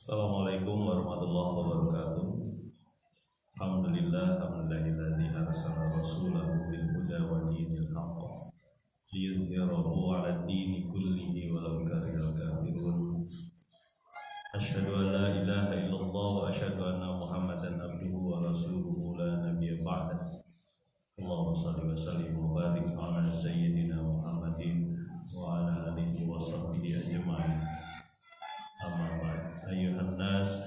Assalamualaikum warahmatullahi wabarakatuh. Alhamdulillahilladzi arsala rasulahu bil huda wa dinil haqq liyudhhirahu 'ala ad-dini kullihi walau karihal kafirun. Asyhadu an la ilaha illallah wa asyhadu anna Muhammadan abduhu wa rasuluhu la nabiyya ba'da. Allahumma shalli wa sallim wa barik 'ala sayyidina Muhammadin wa 'ala alihi wa sahbihi ajma'in. Amma ba'd, ayyuhan nas,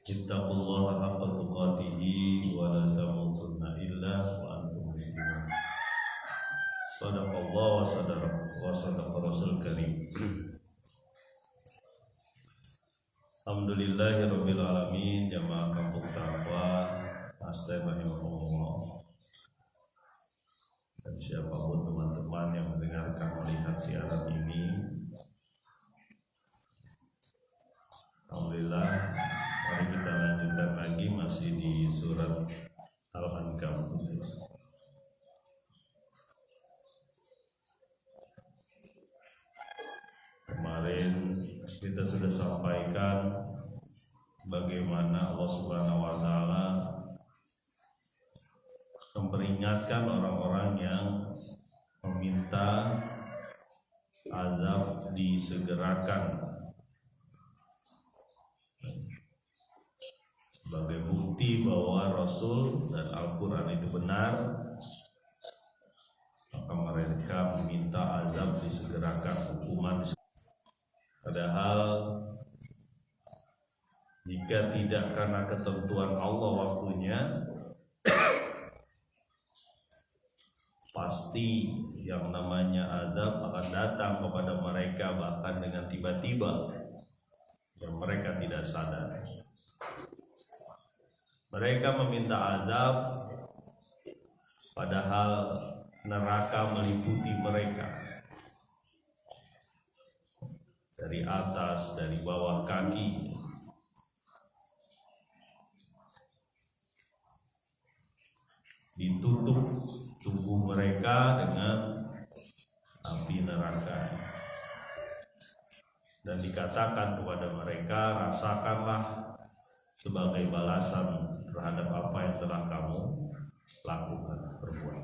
ittaqullaha haqqa tuqatih wa la tamutunna illa wa antum muslimun. Shadaqallahu wa sadaqa rasul karim. Alhamdulillahirabbil alamin, jamaah kampung taqwa, astagfirullah. Dan siapapun teman-teman yang mendengarkan melihat siaran ini, alhamdulillah, mari kita lanjutkan lagi masih di surat Al-Ankabut. Kemarin kita sudah sampaikan bagaimana Allah Subhanahu wa Ta'ala memperingatkan orang-orang yang meminta azab disegerakan sebagai bukti bahwa Rasul dan Al-Quran itu benar, maka mereka meminta azab disegerakan, hukuman disegerakan. Padahal jika tidak karena ketentuan Allah waktunya, pasti yang namanya azab akan datang kepada mereka bahkan dengan tiba-tiba yang mereka tidak sadar. Mereka meminta azab padahal neraka meliputi mereka dari atas, dari bawah kaki. Ditutup tubuh mereka dengan api neraka. Dan dikatakan kepada mereka, rasakanlah sebagai balasan terhadap apa yang telah kamu lakukan, perbuat.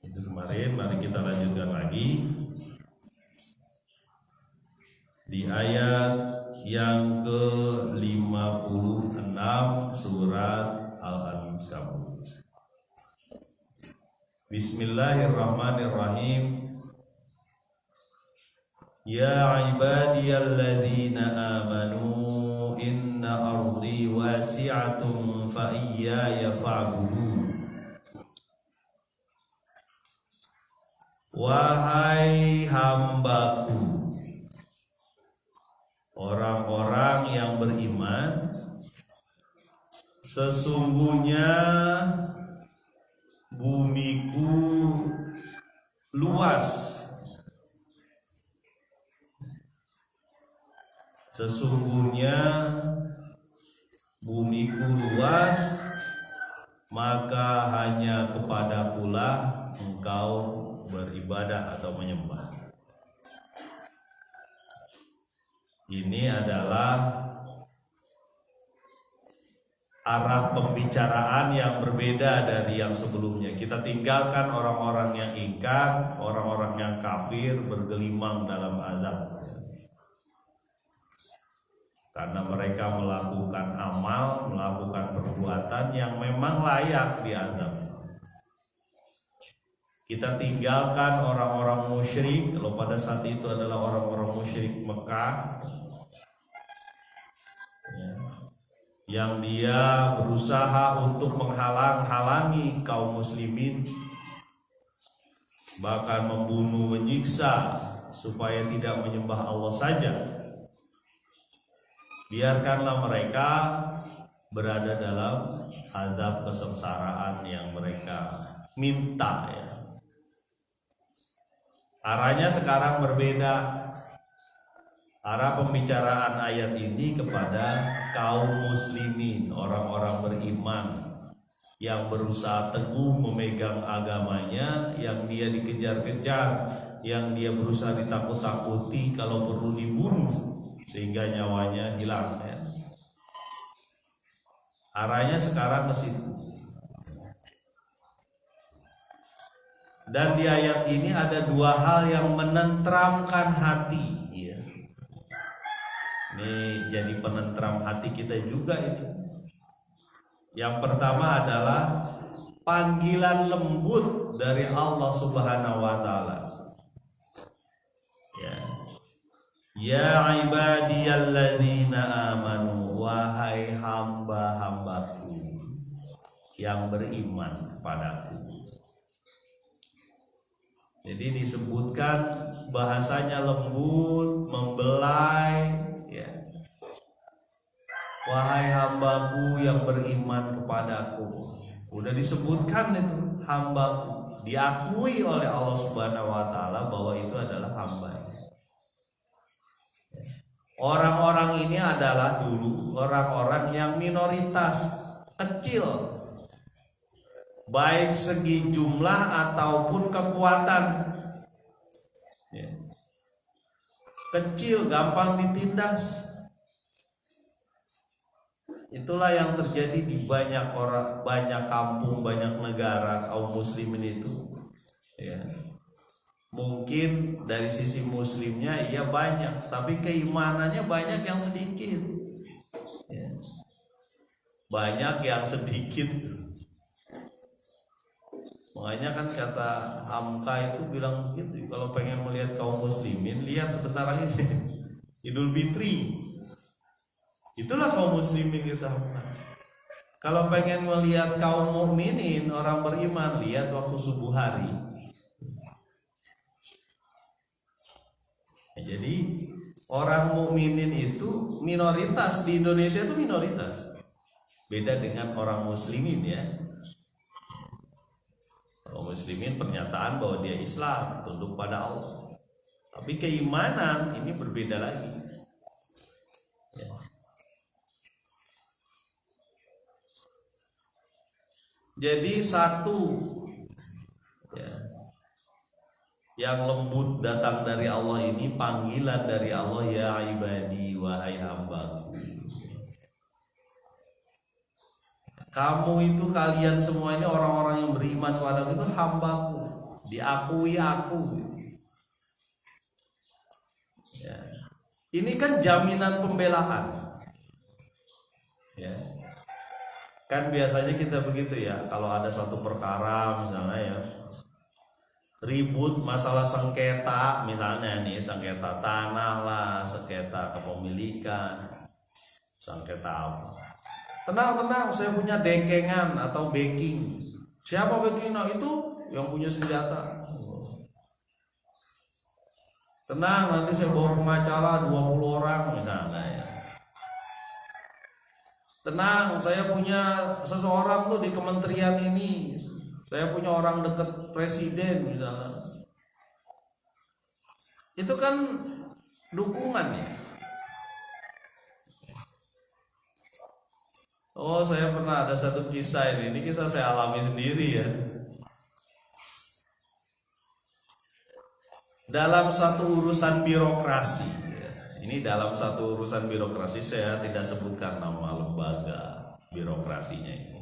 Itu kemarin, mari kita lanjutkan lagi di ayat yang ke-56 surat Al-Ankabut. Bismillahirrahmanirrahim. Ya ibadiyalladzina amanu inna ardi wasi'atun fa iyaya fa'budun. Wahai hambaku, orang-orang yang beriman, sesungguhnya bumiku luas. Sesungguhnya bumiku luas, maka hanya kepadakulah engkau beribadah atau menyembah. Ini adalah arah pembicaraan yang berbeda dari yang sebelumnya. Kita tinggalkan orang-orang yang ingkar, orang-orang yang kafir bergelimang dalam azab. Karena mereka melakukan amal, melakukan perbuatan yang memang layak diazab. Kita tinggalkan orang-orang musyrik, kalau pada saat itu adalah orang-orang musyrik Mekah, yang dia berusaha untuk menghalang-halangi kaum muslimin, bahkan membunuh, menyiksa supaya tidak menyembah Allah saja. Biarkanlah mereka berada dalam azab kesengsaraan yang mereka minta, ya. Arahnya sekarang berbeda. Arah pembicaraan ayat ini kepada kaum muslimin, orang-orang beriman yang berusaha teguh memegang agamanya, yang dia dikejar-kejar, yang dia berusaha ditakut-takuti, kalau perlu dibunuh sehingga nyawanya hilang ya. Arahnya sekarang ke situ. Dan di ayat ini ada dua hal yang menenteramkan hati ya. Ini jadi penentram hati kita juga ini. Yang pertama adalah panggilan lembut dari Allah Subhanahu wa taala. Ya. Ya ibadiyalladzina amanu, wahai hamba-hambaku yang beriman kepadaku. Jadi disebutkan bahasanya lembut, membelai ya. Wahai hambaku yang beriman kepadaku. Udah disebutkan itu hambaku, diakui oleh Allah Subhanahu wa taala bahwa itu adalah hamba. Orang-orang ini adalah dulu orang-orang yang minoritas, kecil, baik segi jumlah ataupun kekuatan ya. Kecil, gampang ditindas. Itulah yang terjadi di banyak orang, banyak kampung, banyak negara kaum muslimin itu ya. Mungkin dari sisi muslimnya iya banyak, tapi keimanannya banyak yang sedikit ya. Banyak yang sedikit. Makanya kan kata Hamka itu bilang begitu, kalau pengen melihat kaum muslimin, lihat sebentar lagi Idul Fitri. Itulah kaum muslimin kita. Kalau pengen melihat kaum mukminin, orang beriman, lihat waktu subuh hari. Jadi orang mukminin itu minoritas di Indonesia, itu minoritas. Beda dengan orang muslimin ya. Orang muslimin pernyataan bahwa dia Islam, tunduk pada Allah. Tapi keimanan ini berbeda lagi. Ya. Jadi satu ya, yang lembut datang dari Allah ini panggilan dari Allah, ya ibadi, wahai hambaku. Kamu itu, kalian semua ini orang-orang yang beriman kepadaku itu hambaku, diakui aku ya. Ini kan jaminan pembelaan ya. Kan biasanya kita begitu ya, kalau ada satu perkara misalnya ya, ribut masalah sengketa, misalnya nih sengketa tanah lah, sengketa kepemilikan, sengketa apa. Tenang, saya punya dekengan atau backing. Siapa backing? Nah, itu yang punya senjata. Tenang, nanti saya bawa pengacara 20 orang misalnya ya. Tenang, saya punya seseorang tuh di kementerian ini. Saya punya orang dekat presiden misalnya. Itu kan dukungan ya. Oh, saya pernah ada satu kisah ini kisah saya alami sendiri ya. Dalam satu urusan birokrasi. Ini dalam satu urusan birokrasi, saya tidak sebutkan nama lembaga birokrasinya ini.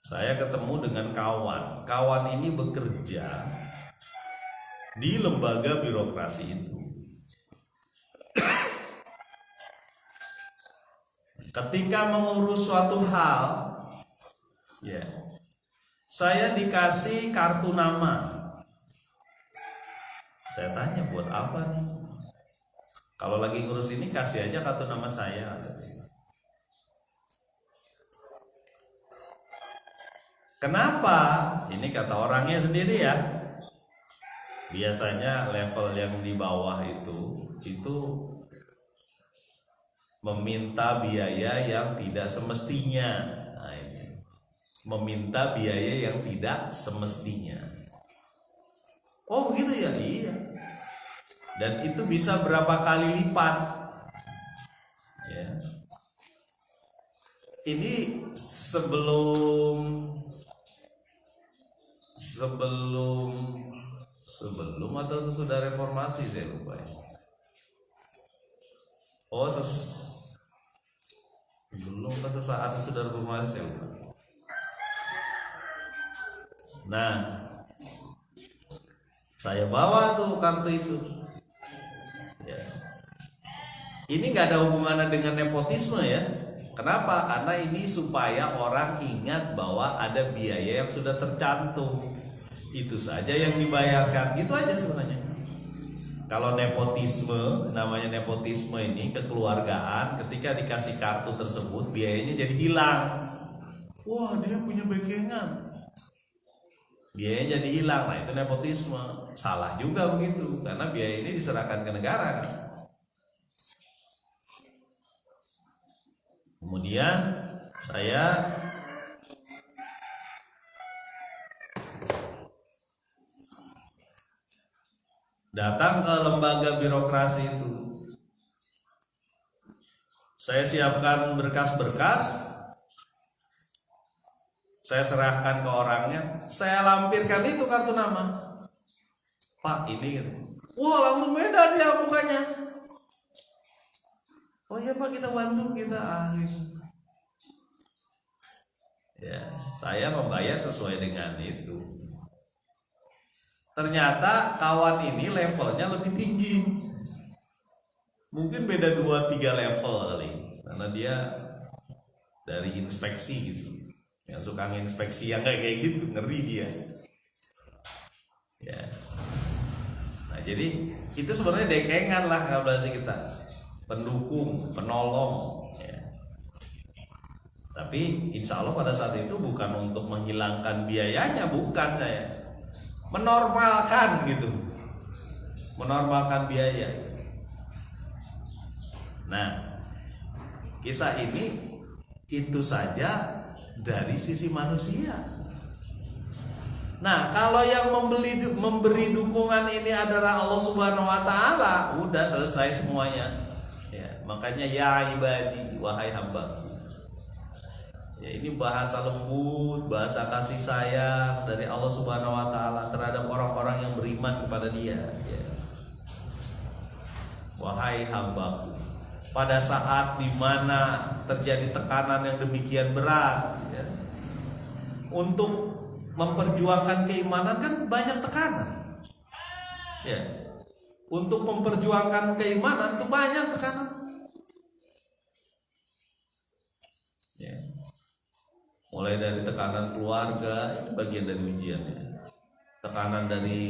Saya ketemu dengan kawan. Kawan ini bekerja di lembaga birokrasi itu. Ketika mengurus suatu hal, ya, saya dikasih kartu nama. Saya tanya, buat apa nih? Kalau lagi ngurus ini kasih aja kartu nama saya. Kenapa? Ini kata orangnya sendiri ya. Biasanya level yang di bawah itu meminta biaya yang tidak semestinya. Nah, ini. Meminta biaya yang tidak semestinya. Oh begitu ya? Iya. Dan itu bisa berapa kali lipat ya. Ini sebelum atau sudah reformasi, saya lupa ya. Oh, belum sesaat sudah berhasil. Nah, saya bawa tuh kartu itu. Ya. Ini nggak ada hubungannya dengan nepotisme ya. Kenapa? Karena ini supaya orang ingat bahwa ada biaya yang sudah tercantum. Itu saja yang dibayarkan. Itu aja sebenarnya. Kalau nepotisme, namanya nepotisme ini kekeluargaan, ketika dikasih kartu tersebut biayanya jadi hilang. Wah, dia punya backingan, biayanya jadi hilang. Nah, itu nepotisme. Salah juga begitu, karena biaya ini diserahkan ke negara. Kemudian saya datang ke lembaga birokrasi itu. Saya siapkan berkas-berkas, saya serahkan ke orangnya, saya lampirkan itu kartu nama. Pak, ini gitu. Wah, langsung beda dia mukanya. Oh iya Pak, kita bantu kita. Ya, saya membayar sesuai dengan itu. Ternyata kawan ini levelnya lebih tinggi. Mungkin beda 2-3 level kali. Karena dia dari inspeksi gitu. Yang suka nginspeksi yang kayak gitu, ngeri dia. Ya. Nah, jadi itu sebenarnya dekengan lah kabelasi kita. Pendukung, penolong ya. Tapi insya Allah pada saat itu bukan untuk menghilangkan biayanya, bukan saya. Menormalkan gitu, menormalkan biaya. Nah, kisah ini itu saja dari sisi manusia. Nah, kalau yang memberi dukungan ini adalah Allah Subhanahu Wa Taala, udah selesai semuanya. Ya, makanya ya ibadi, wahai hamba. Ya, ini bahasa lembut, bahasa kasih sayang dari Allah Subhanahu Wa Taala terhadap orang-orang yang beriman kepada Dia. Ya. Wahai hambaku, pada saat dimana terjadi tekanan yang demikian berat, ya, untuk memperjuangkan keimanan kan banyak tekanan. Ya, untuk memperjuangkan keimanan itu banyak tekanan. Ya. Mulai dari tekanan keluarga, itu bagian dari ujiannya. Tekanan dari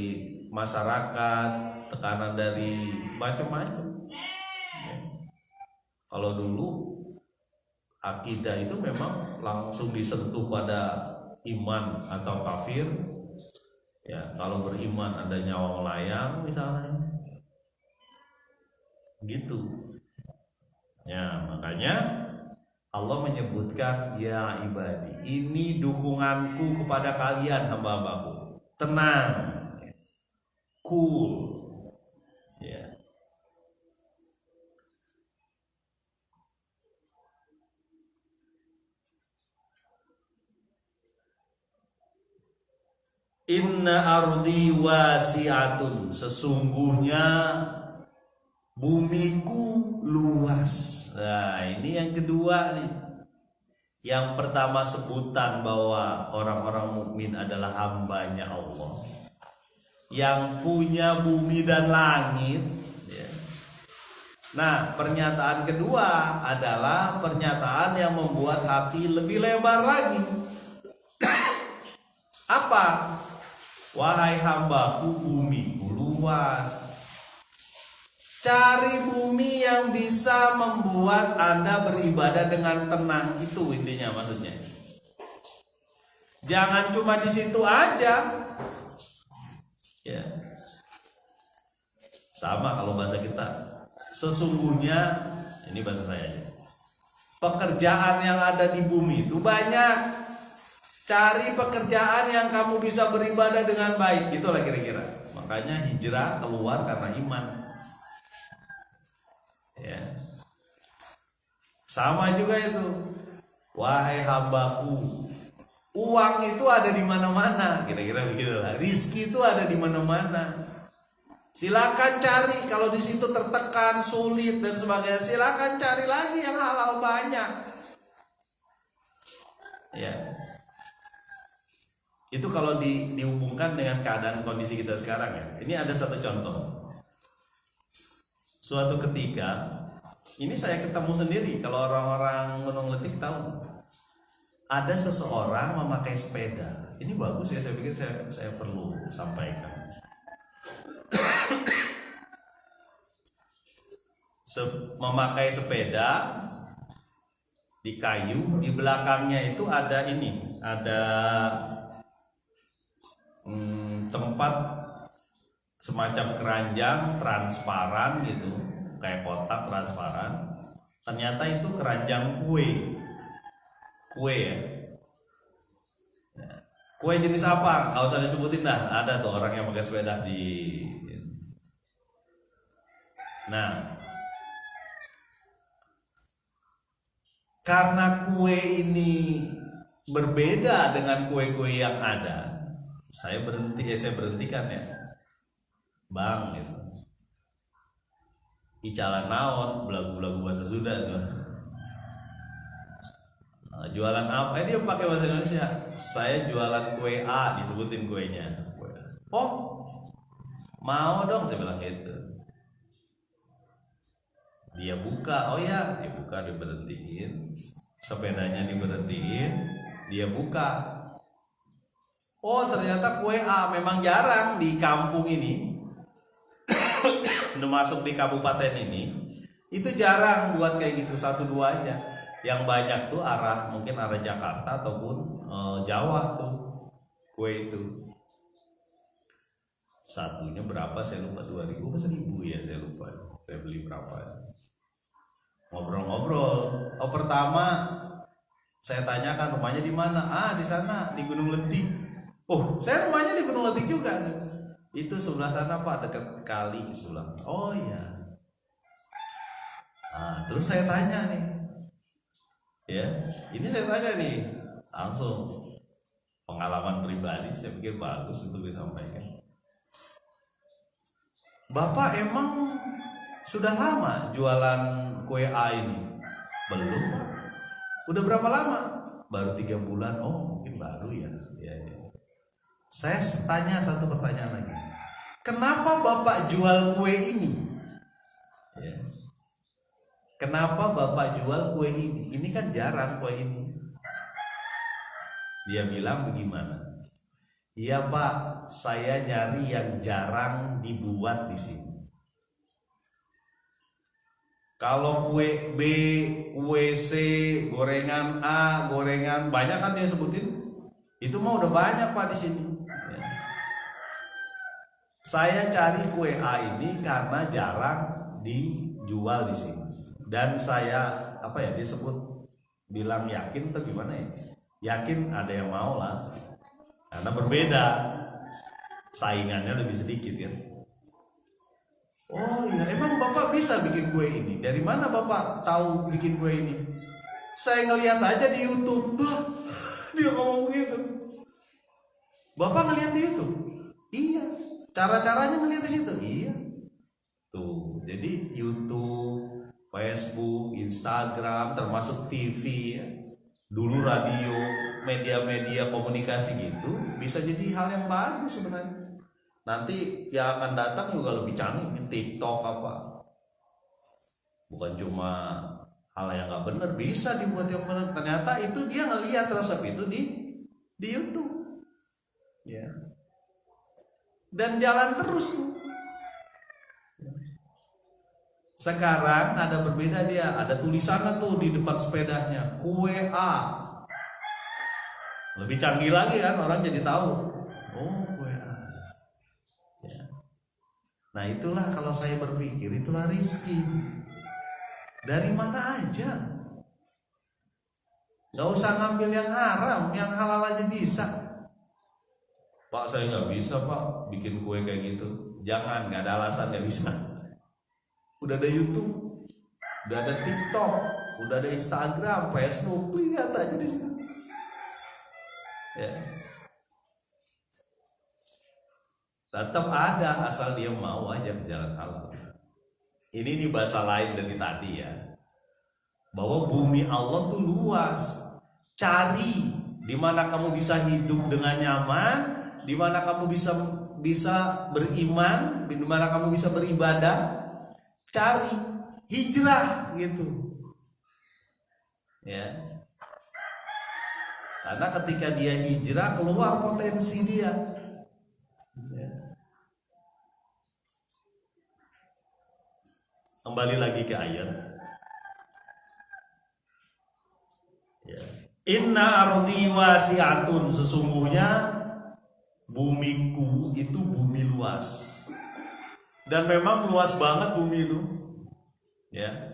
masyarakat, tekanan dari macam-macam. Ya. Kalau dulu akidah itu memang langsung disentuh pada iman atau kafir. Ya, kalau beriman ada nyawa melayang misalnya. Gitu. Ya, makanya Allah menyebutkan ya ibadi, ini dukunganku kepada kalian hamba-hambaku. Tenang, cool, ya. Inna ardi wasi'atun, sesungguhnya bumiku luas. Nah, ini yang kedua nih. Yang pertama sebutan bahwa orang-orang mukmin adalah hambanya Allah, yang punya bumi dan langit. Ya. Nah, pernyataan kedua adalah pernyataan yang membuat hati lebih lebar lagi. Apa? Wahai hambaku, bumiku luas. Cari bumi yang bisa membuat Anda beribadah dengan tenang, itu intinya maksudnya. Jangan cuma di situ aja. Ya. Sama kalau bahasa kita. Sesungguhnya, ini bahasa saya aja. Pekerjaan yang ada di bumi itu banyak. Cari pekerjaan yang kamu bisa beribadah dengan baik, gitulah kira-kira. Makanya hijrah keluar karena iman. Ya. Sama juga itu. Wahai hambaku, uang itu ada di mana-mana, kira-kira begitulah. Rizki itu ada di mana-mana. Silakan cari, kalau di situ tertekan, sulit dan sebagainya, silakan cari lagi yang halal banyak. Ya. Itu kalau dihubungkan dengan keadaan kondisi kita sekarang ya. Ini ada satu contoh. Suatu ketika, ini saya ketemu sendiri, kalau orang-orang Gunung Letik tahu. Ada seseorang memakai sepeda. Ini bagus ya, saya pikir saya perlu sampaikan. Memakai sepeda di kayu, di belakangnya itu ada ini, ada tempat semacam keranjang transparan gitu, kayak kotak transparan. Ternyata itu keranjang kue ya. Kue jenis apa? Gak usah disebutin dah. Ada tuh orang yang pakai sepeda di. Nah, karena kue ini berbeda dengan kue-kue yang ada, saya berhentikan ya, Bang gitu. Icalan naon, belagu-belagu bahasa Sunda tuh. Jualan apa? Dia pakai bahasa Indonesia. Saya jualan kue A, disebutin kuenya. Oh, mau dong, saya bilang gitu. Dia buka, oh ya, dia buka, diberhentiin. Sepedanya diberhentiin, dia buka. Oh, ternyata kue A memang jarang di kampung ini. Masuk di kabupaten ini, itu jarang buat kayak gitu, 1-2 aja. Yang banyak tuh mungkin arah Jakarta ataupun Jawa tuh kue itu. Satunya berapa saya lupa, 2.000 ke 1.000 ya, saya lupa. Saya beli berapa ya. Ngobrol-ngobrol. Oh, pertama saya tanyakan rumahnya di mana? Di sana, di Gunung Letik. Oh, saya rumahnya di Gunung Letik juga. Itu sebelah sana Pak, dekat kali sebelah. Oh iya. Terus saya tanya nih. Ya, ini saya tanya nih, langsung pengalaman pribadi, saya pikir bagus untuk disampaikan. Bapak emang sudah lama jualan kue A ini? Belum. Udah berapa lama? Baru 3 bulan. Oh, mungkin baru ya. Ya. Saya tanya satu pertanyaan lagi. Kenapa Bapak jual kue ini? Ya. Kenapa Bapak jual kue ini? Ini kan jarang kue ini. Dia bilang bagaimana? Iya Pak, saya nyari yang jarang dibuat di sini. Kalau kue B, kue C, gorengan A, gorengan banyak kan dia sebutin. Itu mah udah banyak Pak di sini. Ya. Saya cari kue A ini karena jarang dijual di sini. Dan saya dia sebut bilang yakin atau gimana ya? Yakin ada yang mau lah. Karena berbeda. Saingannya lebih sedikit ya. Oh iya, emang Bapak bisa bikin kue ini? Dari mana Bapak tahu bikin kue ini? Saya ngelihat aja di YouTube. Dia ngomong begitu. Bapak ngelihat di YouTube? Iya. Cara-caranya ngelihat di situ? Iya. Tuh, jadi YouTube, Facebook, Instagram, termasuk TV ya. Dulu radio, media-media komunikasi gitu bisa jadi hal yang bagus sebenarnya. Nanti yang akan datang juga lebih canggih, TikTok apa. Bukan cuma hal yang nggak benar, bisa dibuat yang benar. Ternyata itu dia ngelihat resep itu di YouTube. Ya. Dan jalan terus. Sekarang ada berbeda dia, ada tulisannya tuh di depan sepedanya, kue A. Lebih canggih lagi kan, orang jadi tahu. Oh, kue A. Ya. Nah itulah kalau saya berpikir, itulah rezeki. Dari mana aja. Gak usah ngambil yang haram, yang halal aja bisa. Pak saya gak bisa Pak bikin kue kayak gitu. Jangan, gak ada alasan gak bisa. Udah ada YouTube, udah ada TikTok, udah ada Instagram, Facebook, lihat aja di situ. Ya. Tetap ada asal dia mau aja jalan halal. Ini bahasa lain dari tadi ya. Bahwa bumi Allah tuh luas. Cari di mana kamu bisa hidup dengan nyaman, di mana kamu bisa beriman, di mana kamu bisa beribadah. Cari, hijrah gitu. Ya. Karena ketika dia hijrah keluar potensi dia. Ya. Kembali lagi ke ayat. Ya. Inna ardi wasi'atun, sesungguhnya bumiku itu bumi luas. Dan memang luas banget bumi itu. Ya.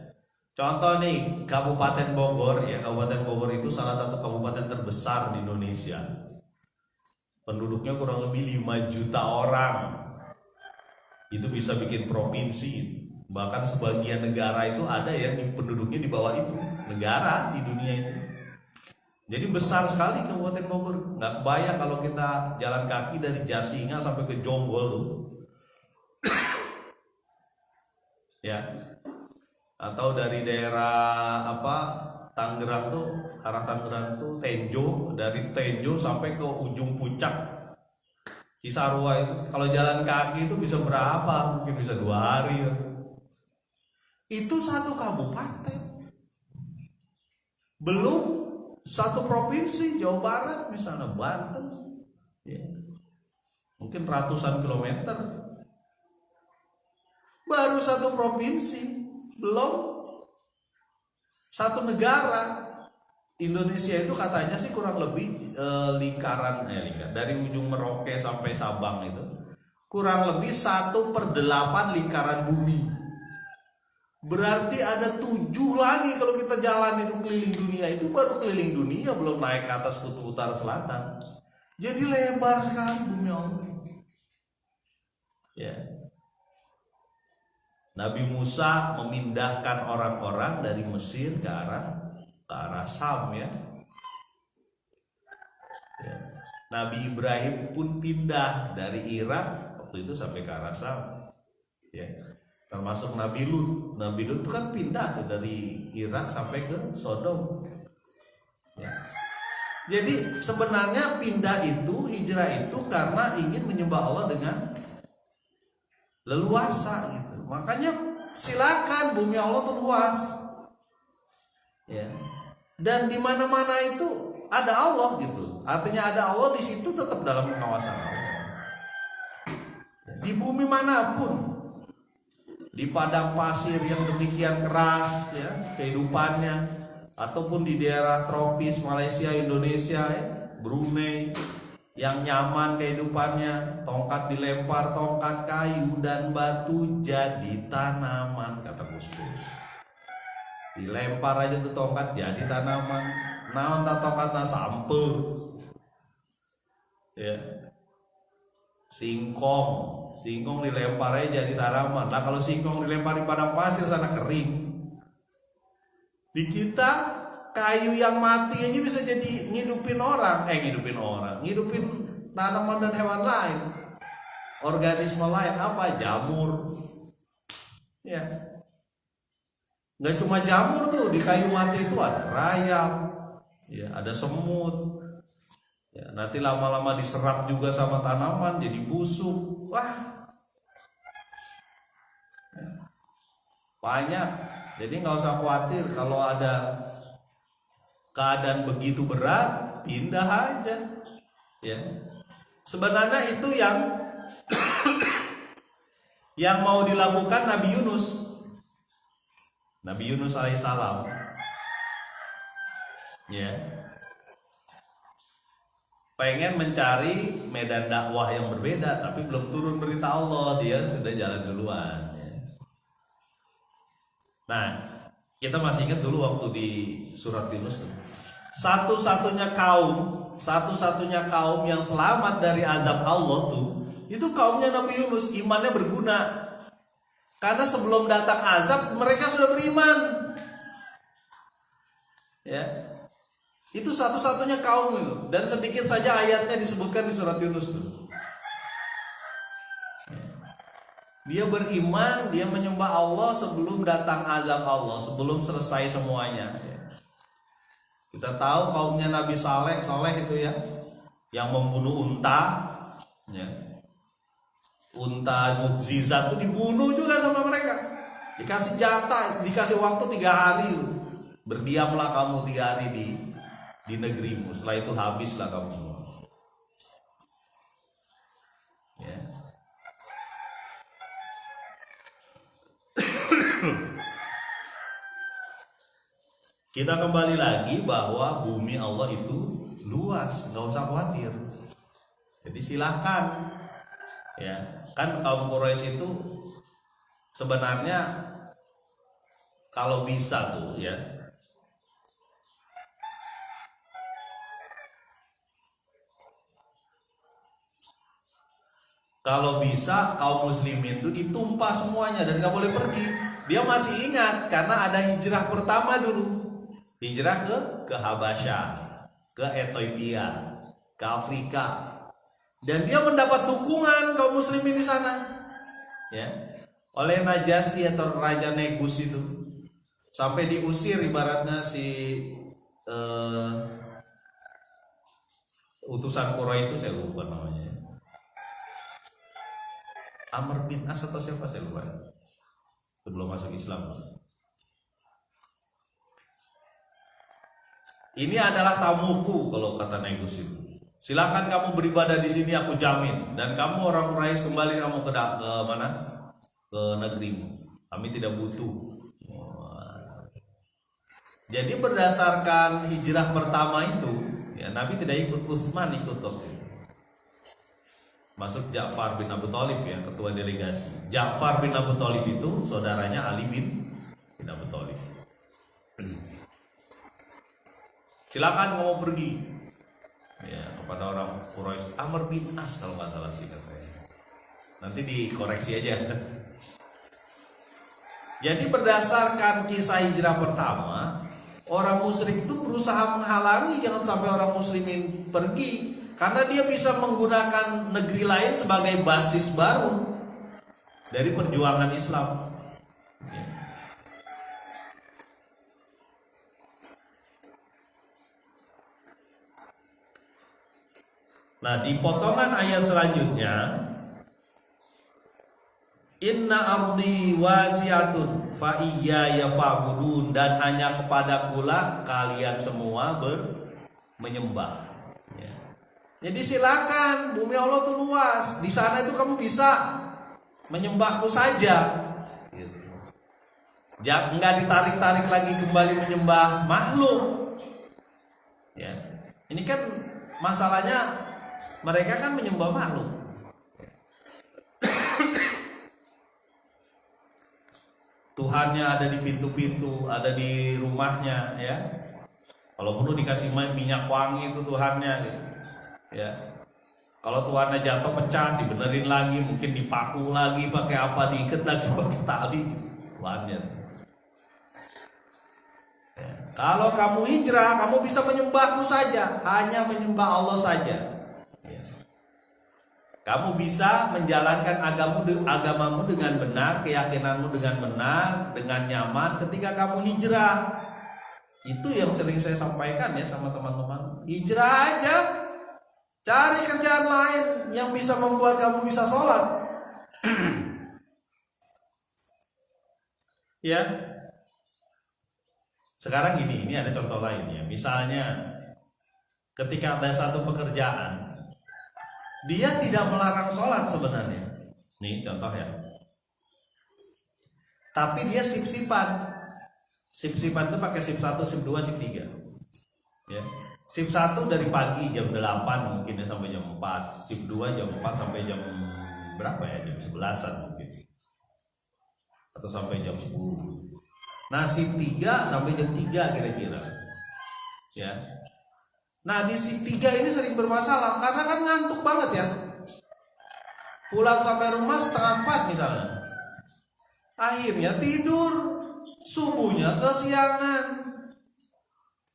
Contoh nih, Kabupaten Bogor ya, Kabupaten Bogor itu salah satu kabupaten terbesar di Indonesia. Penduduknya kurang lebih 5 juta orang. Itu bisa bikin provinsi. Bahkan sebagian negara itu ada yang penduduknya di bawah itu, negara di dunia itu. Jadi besar sekali Kabupaten Bogor. Nggak kebayang kalau kita jalan kaki dari Jasinga sampai ke Jonggol tuh. Ya. Atau dari daerah Tangerang tuh, arah Tangerang tuh Tenjo, dari Tenjo sampai ke ujung puncak Cisarua itu. Kalau jalan kaki itu bisa berapa? Mungkin bisa 2 hari. Itu satu kabupaten. Belum satu provinsi, Jawa Barat misalnya, Banten ya. Mungkin ratusan kilometer. Baru satu provinsi, belum satu negara. Indonesia itu katanya sih kurang lebih lingkaran dari ujung Merauke sampai Sabang itu kurang lebih 1/8 lingkaran bumi. Berarti ada 7 lagi kalau kita jalan itu keliling dunia. Itu baru keliling dunia, belum naik ke atas kutub utara selatan. Jadi lebar sekali bumi Allah. Ya. Nabi Musa memindahkan orang-orang dari Mesir ke arah Sam ya. Ya. Nabi Ibrahim pun pindah dari Irak waktu itu sampai ke arah Sam. Ya. Termasuk Nabi Lut. Nabi Lut itu kan pindah tuh dari Irak sampai ke Sodom. Ya. Jadi sebenarnya pindah itu, hijrah itu karena ingin menyembah Allah dengan leluasa gitu. Makanya silakan, bumi Allah tuh luas. Ya. Dan di mana-mana itu ada Allah gitu. Artinya ada Allah di situ tetap dalam pengawasan Allah. Di bumi manapun. Di padang pasir yang demikian keras ya kehidupannya, ataupun di daerah tropis Malaysia, Indonesia ya, Brunei yang nyaman kehidupannya, tongkat dilempar, tongkat kayu dan batu jadi tanaman, kata Gus Gus. Dilempar aja tuh tongkat jadi tanaman. Naon ta tongkatna sampeur. Ya. Singkong dilempar aja jadi tanaman. Nah kalau singkong dilempar di padang pasir sana kering. Di kita kayu yang mati aja bisa jadi ngidupin tanaman dan hewan lain, organisme lain, apa jamur. Ya, nggak cuma jamur tuh, di kayu mati itu ada rayap, ya ada semut. Ya, nanti lama-lama diserap juga sama tanaman jadi busuk. Wah, ya, banyak. Jadi nggak usah khawatir kalau ada keadaan begitu berat, pindah aja. Ya, sebenarnya itu yang mau dilakukan Nabi Yunus alaihissalam. Ya. Pengen mencari medan dakwah yang berbeda, tapi belum turun berita Allah, dia sudah jalan duluan. Nah, kita masih ingat dulu waktu di surat Yunus tuh. Satu-satunya kaum yang selamat dari azab Allah tuh, itu kaumnya Nabi Yunus. Imannya berguna. Karena sebelum datang azab mereka sudah beriman. Ya. Itu satu-satunya kaum itu. Dan sedikit saja ayatnya disebutkan di surat Yunus tuh. Dia beriman, dia menyembah Allah sebelum datang azab Allah, sebelum selesai semuanya. Kita tahu kaumnya Nabi Saleh itu ya, yang membunuh unta, ya. Unta mukjizat itu dibunuh juga sama mereka. Dikasih jatah, dikasih waktu 3 hari. Berdiamlah kamu 3 hari di negerimu. Setelah itu habislah kamu. Ya. Kita kembali lagi bahwa bumi Allah itu luas, nggak usah khawatir. Jadi silakan, ya kan kaum Quraisy itu sebenarnya kalau bisa tuh ya, kalau bisa kaum muslimin itu ditumpah semuanya dan nggak boleh pergi. Dia masih ingat karena ada hijrah pertama dulu. Hijrah ke Habasyah, ke Ethiopia, ke Afrika, dan dia mendapat dukungan kaum muslimin di sana, ya, oleh Najasyi atau Raja Negus itu, sampai diusir ibaratnya si utusan Quraisy itu, saya lupa namanya, Amr bin As atau siapa saya lupa, sebelum masuk Islam. Ini adalah tamuku kalau kata Negus itu. Silakan kamu beribadah di sini, aku jamin. Dan kamu orang Quraisy kembali kamu ke mana? Ke negerimu. Kami tidak butuh. Jadi berdasarkan hijrah pertama itu, ya Nabi tidak ikut, Utsman ikut waktu itu. Masuk Ja'far bin Abu Thalib ya, ketua delegasi. Ja'far bin Abu Thalib itu saudaranya Ali bin Abu Thalib. Silakan mau pergi, ya, kepada orang Quraisy. Amr bin As kalau nggak salah sih saya. Nanti dikoreksi aja. Jadi berdasarkan kisah hijrah pertama, orang musyrik itu berusaha menghalangi jangan sampai orang muslimin pergi, karena dia bisa menggunakan negeri lain sebagai basis baru dari perjuangan Islam. Ya. Nah, di potongan ayat selanjutnya, inna ardi wasiatun fa iyaya fa'budun, dan hanya kepadakulah kalian semua menyembah. Ya. Jadi silakan, bumi Allah itu luas, di sana itu kamu bisa menyembahku saja. Gitu. Nggak ditarik-tarik lagi kembali menyembah makhluk. Ya. Ini kan masalahnya. Mereka kan menyembah makhluk. Tuhannya ada di pintu-pintu, ada di rumahnya, ya. Kalau perlu dikasih minyak wangi itu Tuhannya, ya. Kalau Tuhannya jatuh pecah, dibenerin lagi, mungkin dipaku lagi, pakai apa, diikat lagi pakai tali, Tuhannya. Ya. Kalau kamu hijrah, kamu bisa menyembahku saja, hanya menyembah Allah saja. Kamu bisa menjalankan agamamu dengan benar, keyakinanmu dengan benar, dengan nyaman ketika kamu hijrah. Itu yang sering saya sampaikan ya sama teman-teman. Hijrah aja, cari kerjaan lain yang bisa membuat kamu bisa sholat. Ya. Sekarang ini ada contoh lain ya. Misalnya ketika ada satu pekerjaan, dia tidak melarang sholat sebenarnya. Nih contoh ya. Tapi dia sip-sipan. Sip-sipan itu pakai sip 1, sip 2, sip 3. Ya. Sip 1 dari pagi jam 8 mungkin ya sampai jam 4. Sip 2 jam 4 sampai jam berapa ya? Jam 11-an mungkin. Atau sampai jam 10. Nah, sip 3 sampai jam 3 kira-kira. Ya. Nah, di sip 3 ini sering bermasalah karena kan ngantuk banget ya. Pulang sampai rumah 3:30 misalnya. Akhirnya tidur, subuhnya kesiangan.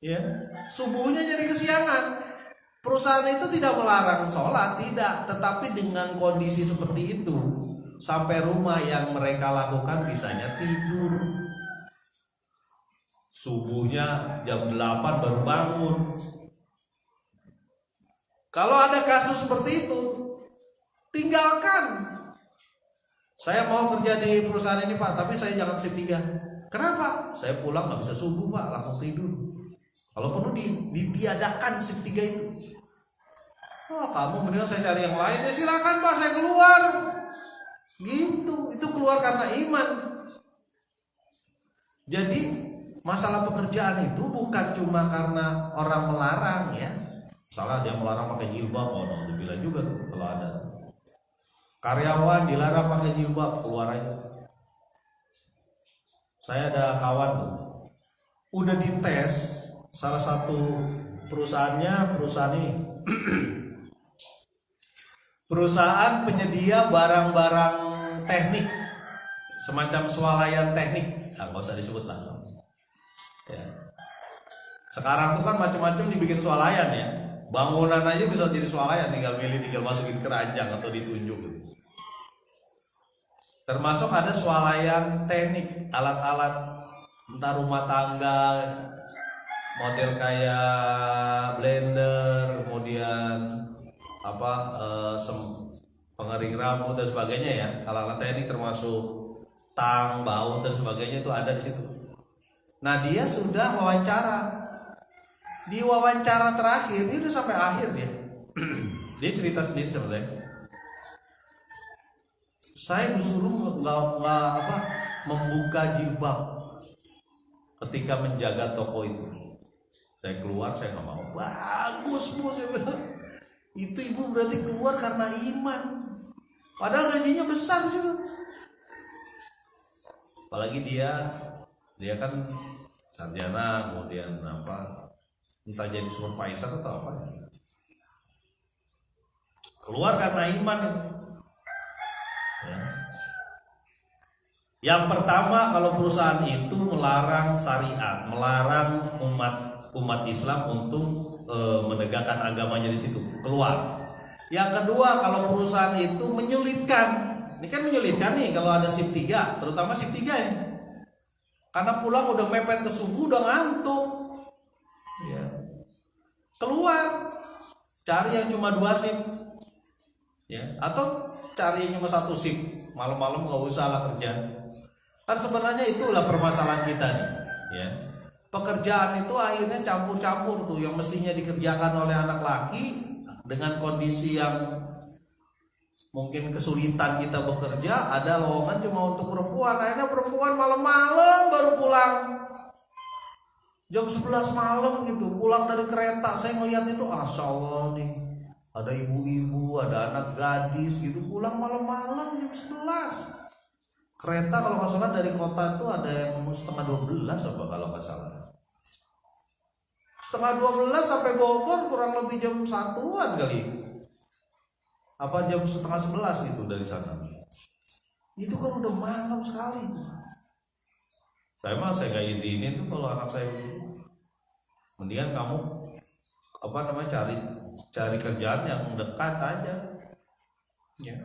Ya, subuhnya jadi kesiangan. Perusahaan itu tidak melarang sholat, tidak, tetapi dengan kondisi seperti itu, Sampai rumah yang mereka lakukan bisanya tidur. Subuhnya jam 8 baru bangun. Kalau ada kasus seperti itu, tinggalkan. Saya mau kerja di perusahaan ini Pak, tapi saya jangan shift 3. Kenapa? Saya pulang nggak bisa subuh Pak, langsung tidur. Kalau perlu ditiadakan shift 3 itu. Oh, kamu mendingan saya cari yang lain. Ya silakan Pak, saya keluar. Gitu, itu keluar karena iman. Jadi masalah pekerjaan itu bukan cuma karena orang melarang ya. Salah dia melarang pakai jilbab, oh dibilang juga tuh kalau ada. Karyawan dilarang pakai jilbab, keluar aja. Saya ada kawan tuh, udah dites salah satu perusahaannya, perusahaan ini. Perusahaan penyedia barang-barang teknik, semacam swalayan teknik, nggak usah disebut lah. Ya. Sekarang tuh kan macam-macam dibikin swalayan ya. Bangunan aja bisa jadi swalayan, tinggal milih, tinggal masukin keranjang atau ditunjuk. Termasuk ada swalayan teknik, alat-alat entah rumah tangga, model kayak blender, kemudian pengering rambut dan sebagainya ya. Alat-alat teknik termasuk tang, baut dan sebagainya itu ada di situ. Nah dia sudah wawancara. Di wawancara terakhir, ini udah sampai akhir dia. Dia cerita sendiri sama saya. Saya disuruh nggak membuka jilbab ketika menjaga toko itu. Saya keluar, saya nggak mau. Bagus Bu, saya bilang. Itu ibu berarti keluar karena iman. Padahal gajinya besar di situ. Apalagi dia kan sarjana, kemudian entah jadi supervisor atau apa. Keluar karena iman itu. Ya. Yang pertama, kalau perusahaan itu melarang syariat, melarang umat Islam untuk menegakkan agamanya di situ, keluar. Yang kedua, kalau perusahaan itu menyulitkan, ini kan menyulitkan nih kalau ada shift 3, terutama shift 3 ini. Karena pulang udah mepet ke subuh, udah ngantuk. Ya. Keluar, cari yang cuma 2 shift. Ya, atau cari yang cuma 1 shift. Malam-malam nggak usah lah kerja. Kan sebenarnya itulah permasalahan kita nih. Ya. Pekerjaan itu akhirnya campur-campur tuh, yang mestinya dikerjakan oleh anak laki dengan kondisi yang mungkin kesulitan kita bekerja, ada lowongan cuma untuk perempuan. Akhirnya perempuan malam-malam baru pulang, jam 11 malam gitu, pulang dari kereta. Saya ngeliat itu, Masya Allah nih, ada ibu-ibu, ada anak gadis gitu, pulang malam-malam jam 11. Kereta kalau nggak salah dari kota itu ada yang setengah 12 apa kalau nggak salah. Setengah 12 sampai Bogor kurang lebih jam 1-an kali. Apa jam setengah 11 gitu dari sana. Itu kan udah malam sekali. Saya nggak izinin tuh kalau anak saya. Mendingan kamu cari kerjaan yang dekat aja. Ya.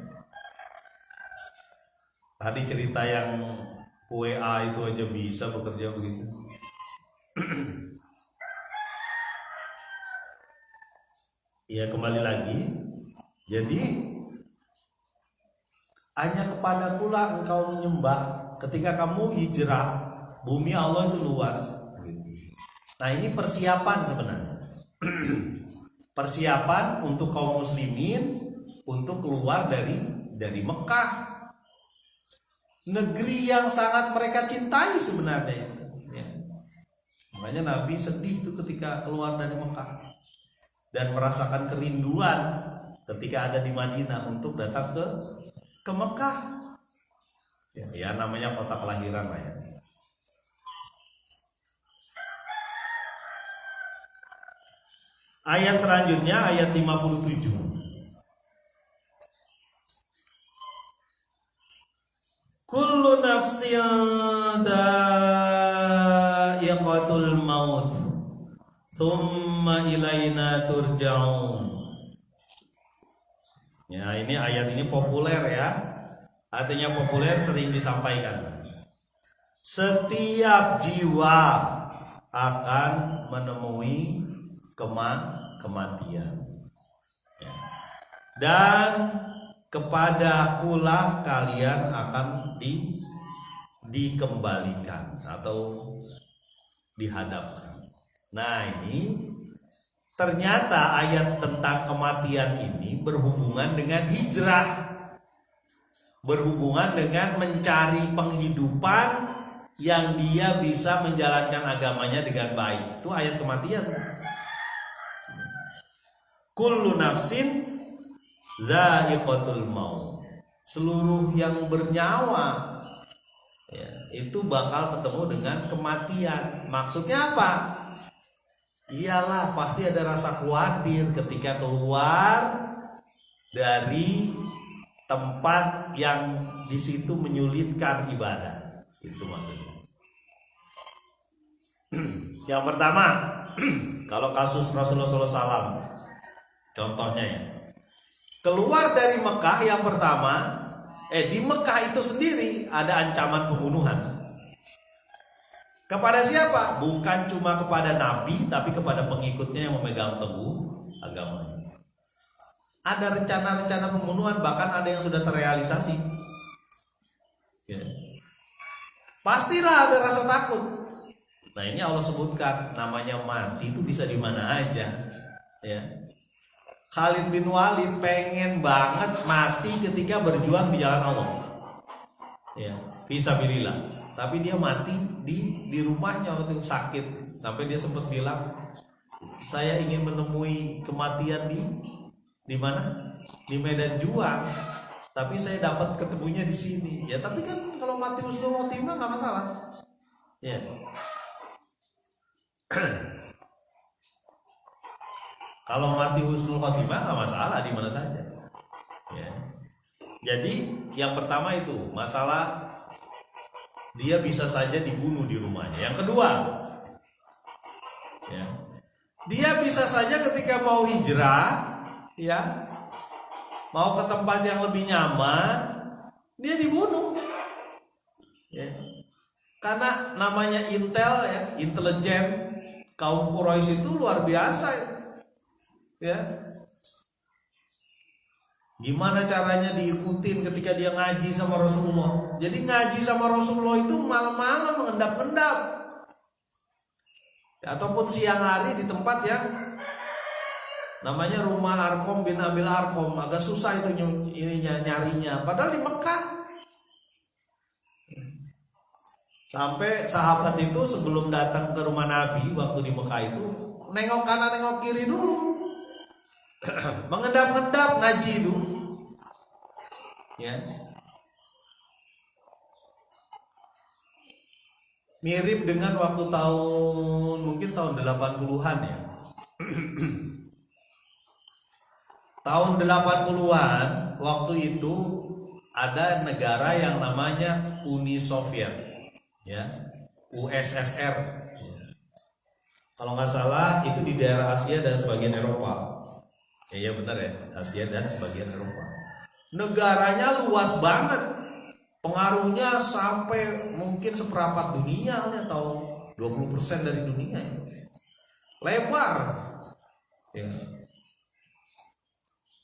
Tadi cerita yang WA itu aja bisa bekerja begitu. Ya kembali lagi. Jadi hanya kepadakulah engkau menyembah. Ketika kamu hijrah, bumi Allah itu luas. Nah ini persiapan sebenarnya. Persiapan untuk kaum muslimin untuk keluar dari Mekah. Negeri yang sangat mereka cintai sebenarnya. Ya. Makanya Nabi sedih tuh ketika keluar dari Mekah dan merasakan kerinduan ketika ada di Madinah untuk datang ke Mekah. Ya namanya kota kelahiran lah ya. Ayat selanjutnya ayat 57. Kullu nafsin dha'iqatul maut thumma ilaina turja'un. Ya, ini ayat ini populer ya. artinya populer, sering disampaikan. Setiap jiwa akan menemui kematian. Ya. Dan kepada kulah kalian akan dikembalikan atau dihadapkan. Nah, ini ternyata ayat tentang kematian ini berhubungan dengan hijrah, berhubungan dengan mencari penghidupan yang dia bisa menjalankan agamanya dengan baik. Itu ayat kematian. Kullu nafsin dha'iqatul maut. Seluruh yang bernyawa ya, itu bakal ketemu dengan kematian. Maksudnya apa? Iyalah, pasti ada rasa khawatir ketika keluar dari tempat yang di situ menyulitkan ibadah. Itu maksudnya. Yang pertama, kalau kasus Rasulullah SAW, contohnya ya, keluar dari Mekah yang pertama, di Mekah itu sendiri ada ancaman pembunuhan. Kepada siapa? Bukan cuma kepada Nabi, tapi kepada pengikutnya yang memegang teguh agamanya. Ada rencana-rencana pembunuhan, bahkan ada yang sudah terrealisasi. Ya. Pastilah ada rasa takut. Nah, ini Allah sebutkan, namanya mati itu bisa di mana aja. Ya. Khalid bin Walid pengen banget mati ketika berjuang di jalan Allah. Ya, fisabilillah. Tapi dia mati di rumahnya waktu itu sakit. Sampai dia sempat bilang, saya ingin menemui kematian di mana? Di medan juang. Tapi saya dapat ketemunya di sini. Ya, tapi kan kalau mati husnul khotimah nggak masalah. Ya. Kalau mati husnul khotimah nggak masalah di mana saja. Ya. Jadi yang pertama itu masalah dia bisa saja dibunuh di rumahnya. Yang kedua, ya, dia bisa saja ketika mau hijrah, ya, mau ke tempat yang lebih nyaman, dia dibunuh. Ya. Karena namanya intel, ya, intelijen kaum Quraisy itu luar biasa, ya. Gimana caranya diikutin ketika dia ngaji sama Rasulullah. Jadi ngaji sama Rasulullah itu malam-malam mengendap-endap, ataupun siang hari di tempat yang namanya rumah Arkom bin Abil Arkom. Agak susah itu nyarinya. Padahal di Mekah. Sampai sahabat itu sebelum datang ke rumah Nabi waktu di Mekah itu nengok kanan nengok kiri dulu. Mengendap-endap ngaji itu, ya, mirip dengan waktu mungkin tahun 80-an ya. Tahun 80-an waktu itu ada negara yang namanya Uni Soviet, ya, USSR. Kalau nggak salah itu di daerah Asia dan sebagian Eropa. Ya benar ya, Asia dan sebagian Eropa. Negaranya luas banget, pengaruhnya sampai mungkin seperempat dunia atau 20% dari dunia itu. Lebar. Ya.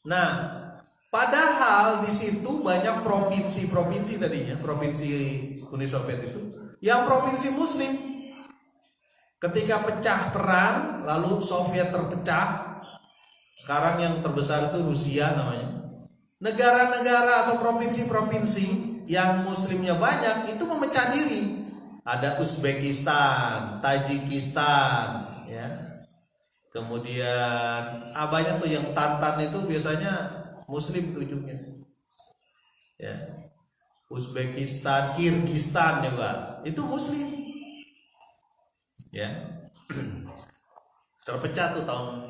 Nah, padahal di situ banyak provinsi-provinsi tadinya, provinsi Uni Soviet itu, yang provinsi Muslim. Ketika pecah perang, lalu Soviet terpecah. Sekarang yang terbesar itu Rusia namanya. Negara-negara atau provinsi-provinsi yang muslimnya banyak itu memecah diri. Ada Uzbekistan, Tajikistan, ya. Kemudian banyak tuh yang Tantan itu biasanya muslim tujuannya. Ya. Uzbekistan, Kirgistan juga itu muslim. Ya. Terpecah tuh tahun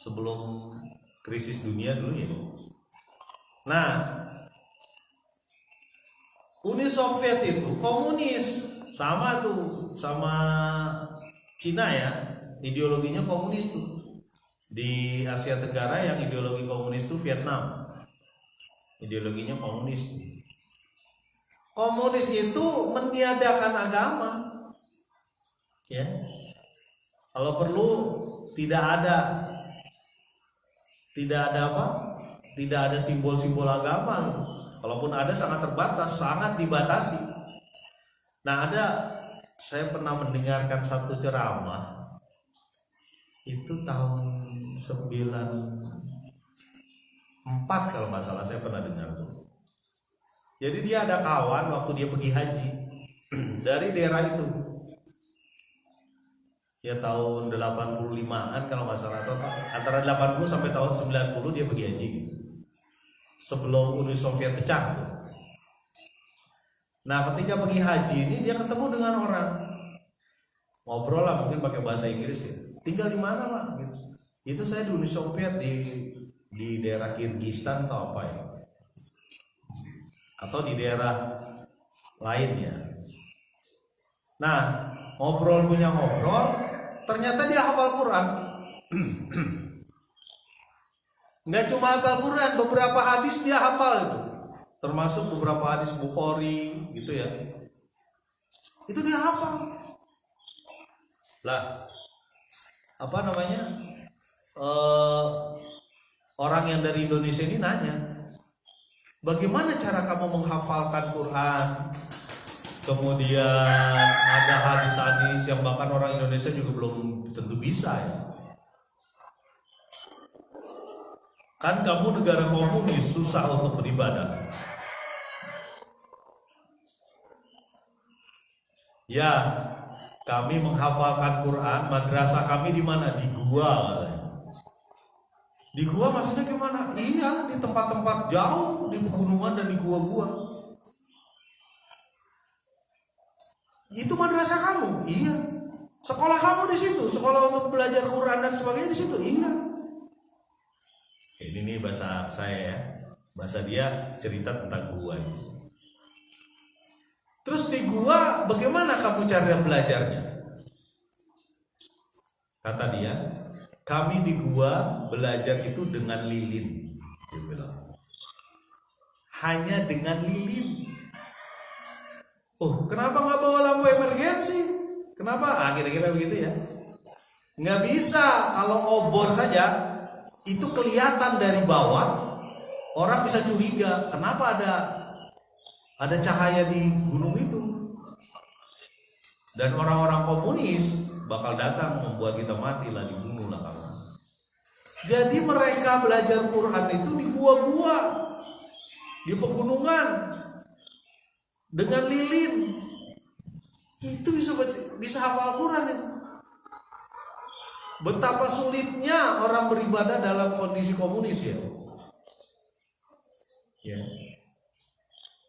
sebelum krisis dunia dulu ya. Nah, Uni Soviet itu komunis, sama Cina ya, ideologinya komunis tuh. Di Asia Tenggara yang ideologi komunis tuh Vietnam, ideologinya komunis. Komunis itu meniadakan agama. Ya. Kalau perlu tidak ada apa? Tidak ada simbol-simbol agama. Kalaupun ada sangat terbatas, sangat dibatasi. Nah, saya pernah mendengarkan satu ceramah itu tahun 94 kalau nggak salah, saya pernah dengar tuh. Jadi dia ada kawan waktu dia pergi haji dari daerah itu. Ya tahun 85-an kalau nggak salah, atau antara 80 sampai tahun 90 dia pergi haji gitu. Sebelum Uni Soviet pecah tuh. Nah, ketika pergi haji ini dia ketemu dengan orang. Ngobrol lah, mungkin pakai bahasa Inggris ya. Tinggal di mana, Pak? Gitu. Itu saya di Uni Soviet di daerah Kirgistan atau apa ya? Atau di daerah lainnya. Nah, ngobrol, ternyata dia hafal Quran. Nggak cuma hafal Quran, beberapa hadis dia hafal itu. Termasuk beberapa hadis Bukhari gitu ya. Itu dia hafal. Lah, apa namanya? Orang yang dari Indonesia ini nanya, bagaimana cara kamu menghafalkan Quran? Kemudian ada hadis-hadis yang bahkan orang Indonesia juga belum tentu bisa ya. Kan kamu negara komunis, susah untuk beribadah. Ya, kami menghafalkan Quran, madrasah kami di mana? Di gua. Di gua maksudnya gimana? Iya, di tempat-tempat jauh, di pegunungan dan di gua-gua. Itu madrasah kamu? Iya. Sekolah kamu di situ, sekolah untuk belajar Quran dan sebagainya di situ? Iya. Ini bahasa saya ya. Bahasa dia cerita tentang gua. Terus di gua bagaimana kamu cara belajarnya? Kata dia, kami di gua belajar itu dengan lilin. Dia bilang, hanya dengan lilin. Oh, kenapa nggak bawa lampu emergensi? Kenapa? Kira-kira begitu ya. Nggak bisa, kalau obor saja itu kelihatan dari bawah, orang bisa curiga. Kenapa ada cahaya di gunung itu? Dan orang-orang komunis bakal datang membuat kita mati lah, dibunuh lah kamu. Jadi mereka belajar Quran itu di gua-gua, di pegunungan, dengan lilin. Itu bisa hafal Quran itu. Betapa sulitnya orang beribadah dalam kondisi komunis ya. Ya.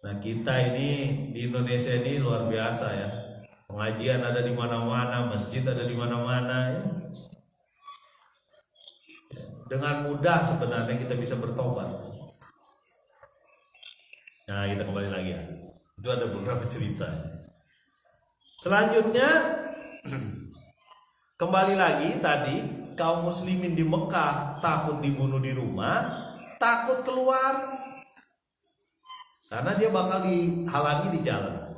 Nah, kita ini di Indonesia ini luar biasa ya. Pengajian ada di mana-mana, masjid ada di mana-mana ya. Dengan mudah sebenarnya kita bisa bertobat. Nah, kita kembali lagi ya. Itu ada beberapa cerita. Selanjutnya kembali lagi tadi, kaum muslimin di Mekah takut dibunuh di rumah, takut keluar karena dia bakal dihalangi di jalan.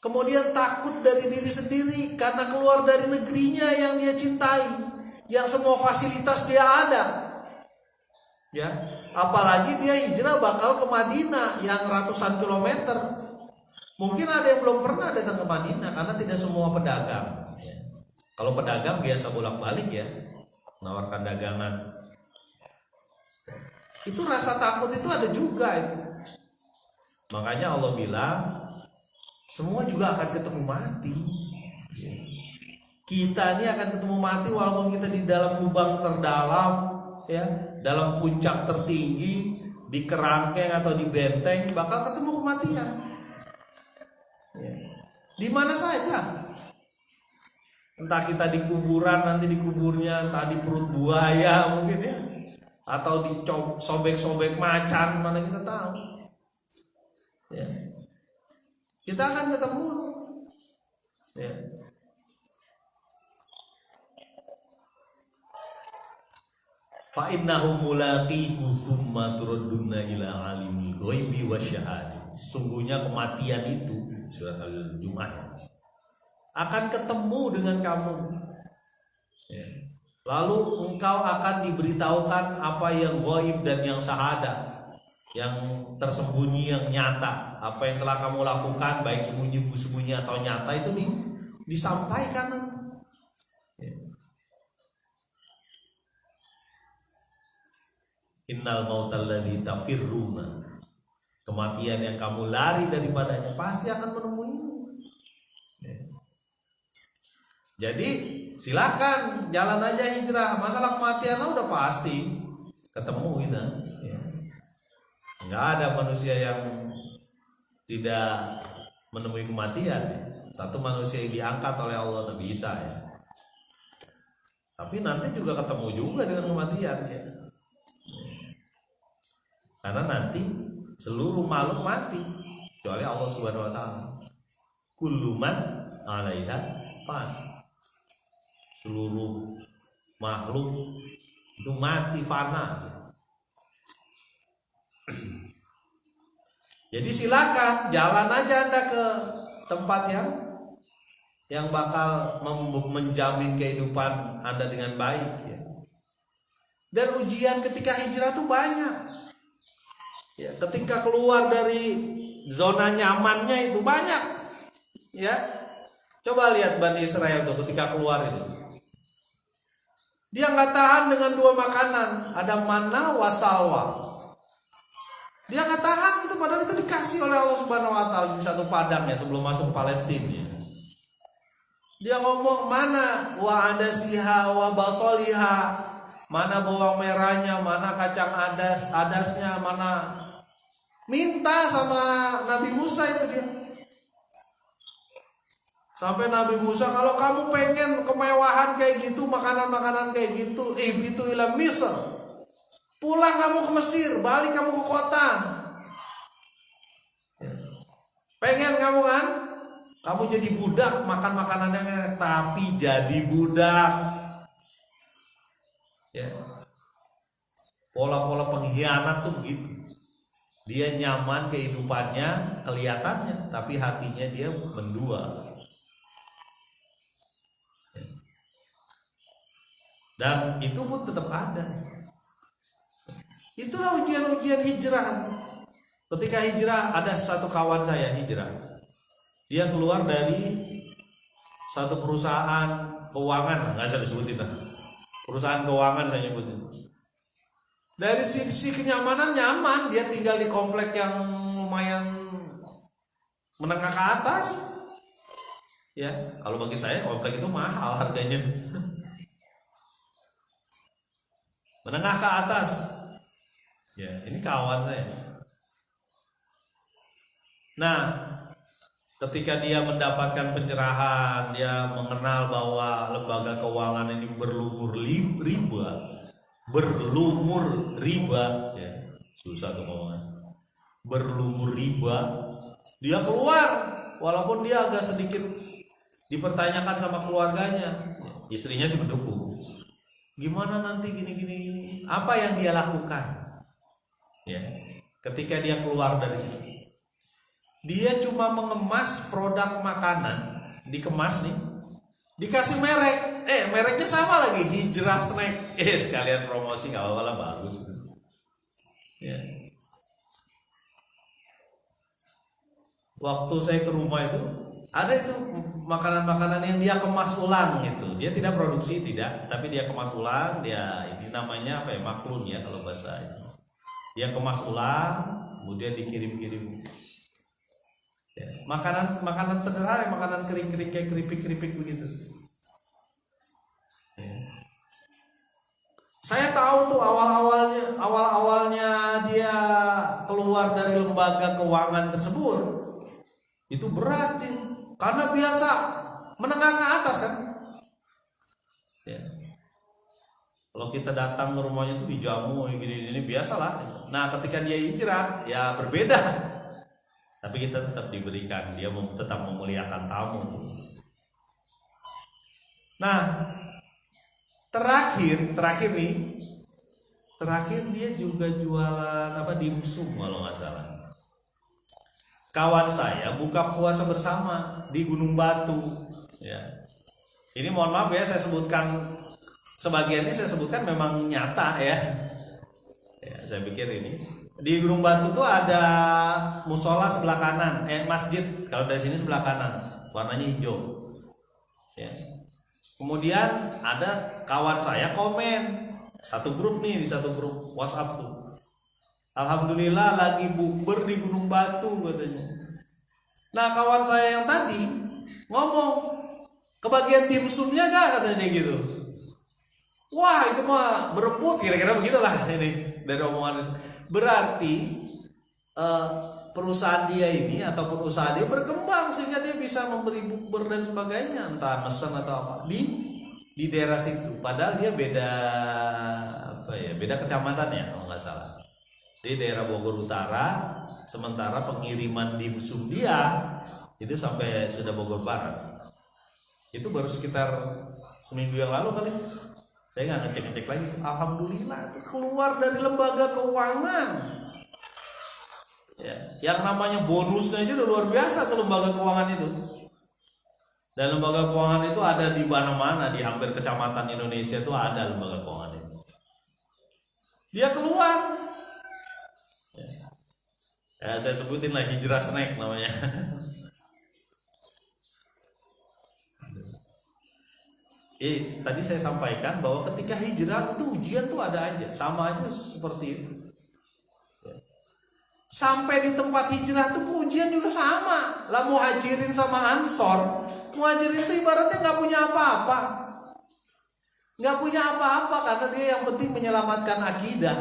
Kemudian takut dari diri sendiri karena keluar dari negerinya yang dia cintai, yang semua fasilitas dia ada. Ya, apalagi dia hijrah bakal ke Madinah yang ratusan kilometer. Mungkin ada yang belum pernah datang ke Madinah karena tidak semua pedagang. Ya. Kalau pedagang biasa bolak-balik ya, menawarkan dagangan. Itu rasa takut itu ada juga. Makanya Allah bilang, semua juga akan ketemu mati. Kita ini akan ketemu mati walaupun kita di dalam lubang terdalam, ya, dalam puncak tertinggi, di kerangkeng atau di benteng, bakal ketemu kematian. Ya. Di mana saja. Entah kita di kuburan, nanti di kuburnya, entah di perut buaya mungkin ya, atau di sobek-sobek macan, mana kita tahu. Ya. Kita akan ketemu. Ya. fa innahu mulaqihu tsumma turadduna ila alimul ghaibi wasyahadah. Sungguhnya kematian itu, surat Al-Jumu'ah, akan ketemu dengan kamu. Ya. Lalu engkau akan diberitahukan apa yang ghaib dan yang syahadah, yang tersembunyi, yang nyata. Apa yang telah kamu lakukan, baik sembunyi atau nyata, itu disampaikan. Ya. Innal mautal ladzi tafirruna, kematian yang kamu lari daripadanya pasti akan menemuimu. Ya. Jadi silakan jalan aja hijrah. Masalah kematian lo udah pasti ketemu kita. Ya. Nggak ada manusia yang tidak menemui kematian. Satu manusia yang diangkat oleh Allah tak bisa ya. Tapi nanti juga ketemu juga dengan kematian ya. Karena nanti seluruh makhluk mati kecuali Allah Subhanahu wa taala. Kullu man 'alaiha fan. Seluruh makhluk itu mati, fana. Jadi silakan jalan aja Anda ke tempat yang bakal menjamin kehidupan Anda dengan baik ya. Dan ujian ketika hijrah tuh banyak. Ya, ketika keluar dari zona nyamannya itu banyak. Ya. Coba lihat Bani Israel tuh ketika keluar itu. Dia nggak tahan dengan dua makanan, ada manna wasalwa. Dia nggak tahan itu, padahal itu dikasih oleh Allah Subhanahu wa taala di satu padang ya sebelum masuk Palestina. Dia ngomong mana wa adasiha wa basoliha, mana bawang merahnya, mana kacang adasnya, mana, minta sama Nabi Musa itu dia. Sampai Nabi Musa, kalau kamu pengen kemewahan kayak gitu, makanan-makanan kayak gitu, itu ila Misr, pulang kamu ke Mesir, balik kamu ke kota. Pengen kamu kan? Kamu jadi budak, makan makanan yang enak, tapi jadi budak. Ya. Pola-pola pengkhianat tuh begitu. Dia nyaman kehidupannya, kelihatannya, tapi hatinya dia mendua. Dan itu pun tetap ada. Itulah ujian-ujian hijrah. Ketika hijrah, ada satu kawan saya hijrah. Dia keluar dari satu perusahaan keuangan, nggak saya disebutin lah. Perusahaan keuangan saya nyebutin. Dari sisi kenyamanan nyaman, dia tinggal di komplek yang lumayan menengah ke atas. Ya, kalau bagi saya komplek itu mahal harganya. Menengah ke atas. Ya, ini kawan saya. Nah, ketika dia mendapatkan pencerahan, dia mengenal bahwa lembaga keuangan ini berlumur riba, ya, susah tuh ngomongnya. Berlumur riba, dia keluar, walaupun dia agak sedikit dipertanyakan sama keluarganya. Istrinya sih mendukung. Gimana nanti gini. Apa yang dia lakukan? Ya, ketika dia keluar dari situ, dia cuma mengemas produk makanan, dikemas nih, dikasih merek, mereknya sama lagi, Hijrah Snack, sekalian promosi nggak apa-apa lah, bagus. Ya. Waktu saya ke rumah itu, ada itu makanan-makanan yang dia kemas ulang gitu. Dia tidak produksi, tapi dia kemas ulang. Dia ini namanya apa ya, maklun ya kalau bahasa ini. Dia kemas ulang, kemudian dikirim-kirim. Ya, makanan sederhana, makanan kering-kering kayak keripik-keripik begitu. Ya. Saya tahu tuh awal-awalnya dia keluar dari lembaga keuangan tersebut, itu berat ya. Karena biasa menengah ke atas kan. Ya. Kalau kita datang ke rumahnya tuh dijamu gini biasalah. Nah, ketika dia hijrah ya berbeda. Tapi kita tetap diberikan, dia tetap memuliakan tamu. Nah, terakhir nih, Terakhir dia juga jualan apa, dimsum kalau nggak salah. Kawan saya buka puasa bersama di Gunung Batu. Ya. Ini mohon maaf ya, saya sebutkan sebagiannya, saya sebutkan memang nyata ya. Ya, saya pikir ini di Gunung Batu tuh ada musola sebelah kanan, masjid kalau dari sini sebelah kanan, warnanya hijau. Ya. Kemudian ada kawan saya komen satu grup nih, di satu grup WhatsApp tuh. Alhamdulillah lagi bukber di Gunung Batu katanya. Nah kawan saya yang tadi ngomong, kebagian dimsumnya gak katanya gitu. Wah itu mah berebut, kira-kira begitulah ini dari omongan itu. Berarti perusahaan dia ini ataupun usaha dia berkembang sehingga dia bisa memberi bukber dan sebagainya, entah mesen atau apa di daerah situ. Padahal dia beda kecamatan ya kalau nggak salah, di daerah Bogor Utara. Sementara pengiriman dimsum dia itu sampai sudah Bogor Barat. Itu baru sekitar seminggu yang lalu kali. Saya nggak ngecek lagi. Alhamdulillah itu keluar dari lembaga keuangan. Ya, yang namanya bonusnya aja udah luar biasa tuh lembaga keuangan itu. Dan lembaga keuangan itu ada di mana-mana, di hampir kecamatan Indonesia itu ada lembaga keuangan itu. Dia keluar. Ya, saya sebutin lah hijrah snack namanya. Tadi saya sampaikan bahwa ketika hijrah itu ujian tuh ada aja, sama aja seperti itu. Sampai di tempat hijrah tuh ujian juga sama. Lah muhajirin sama ansor. Muhajirin itu ibaratnya nggak punya apa-apa, nggak punya apa-apa karena dia yang penting menyelamatkan akidah.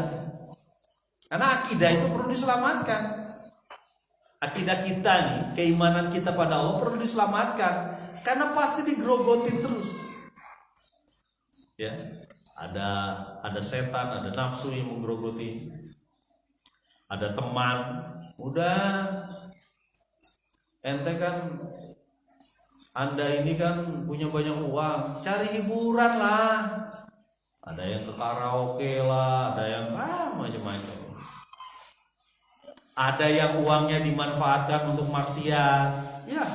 Karena akidah itu perlu diselamatkan. Akidah kita nih, keimanan kita pada Allah perlu diselamatkan. Karena pasti digrogotin terus. Ya, ada setan, ada nafsu yang menggerogoti, ada teman. Udah, ente kan, Anda ini kan punya banyak uang, cari hiburan lah. Ada yang ke karaoke lah, ada yang macam-macam. Ada yang uangnya dimanfaatkan untuk maksiat, ya.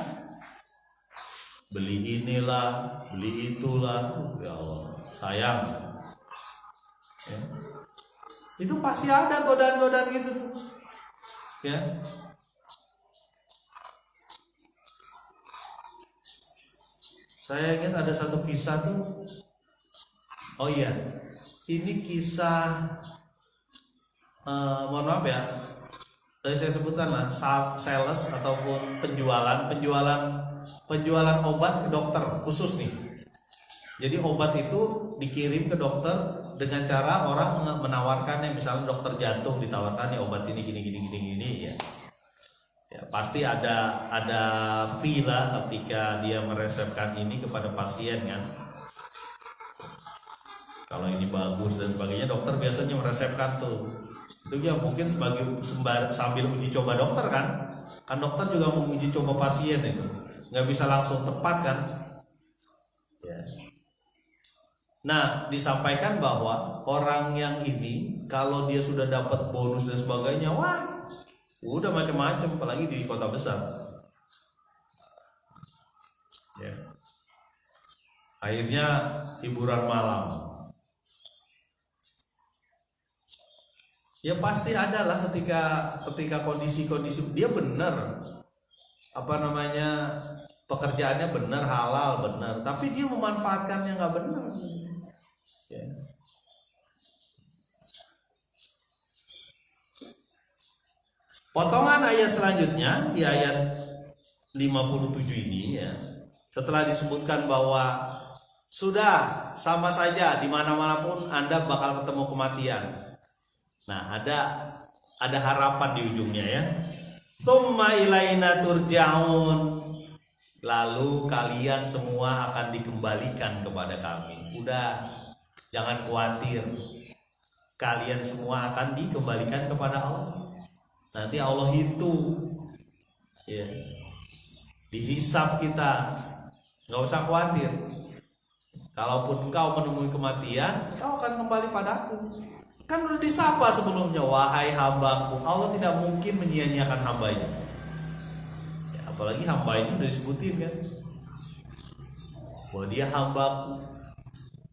Beli inilah, beli itulah, ya Allah, sayang. Ya. Itu pasti ada godaan-godaan gitu tuh. Ya. Saya ingat ada satu kisah tuh. Oh iya, ini kisah mohon maaf ya, tadi saya sebutkan lah, sales ataupun penjualan obat ke dokter khusus nih. Jadi obat itu dikirim ke dokter dengan cara orang menawarkannya, misalnya dokter jantung ditawarkan ya obat ini gini ya. Ya, pasti ada fee lah ketika dia meresepkan ini kepada pasien kan. Kalau ini bagus dan sebagainya, dokter biasanya meresepkan tuh. Itu ya mungkin sambil uji coba dokter kan. Kan dokter juga mau uji coba pasien itu. Nggak bisa langsung tepat kan. Ya. Nah, disampaikan bahwa orang yang ini kalau dia sudah dapat bonus dan sebagainya, wah, udah macam-macam, apalagi di kota besar. Ya. Akhirnya hiburan malam. Ya pasti ada lah ketika kondisi-kondisi dia benar, pekerjaannya benar, halal benar, tapi dia memanfaatkannya nggak benar. Ya. Potongan ayat selanjutnya di ayat 57 ini ya, setelah disebutkan bahwa sudah sama saja di mana-mana pun Anda bakal ketemu kematian. Nah, ada harapan di ujungnya ya. Tsumma ilaina turja'un. Lalu kalian semua akan dikembalikan kepada kami. Udah, jangan khawatir. Kalian semua akan dikembalikan kepada Allah. Nanti Allah hitung. Ya. Dihisab kita. Enggak usah khawatir. Kalaupun engkau menemui kematian, engkau akan kembali padaku. Kan udah disapa sebelumnya, wahai hambaku. Allah tidak mungkin menyia-nyiakan hambanya. Ya, apalagi hamba ini udah disebutin kan, bahwa dia hambaku.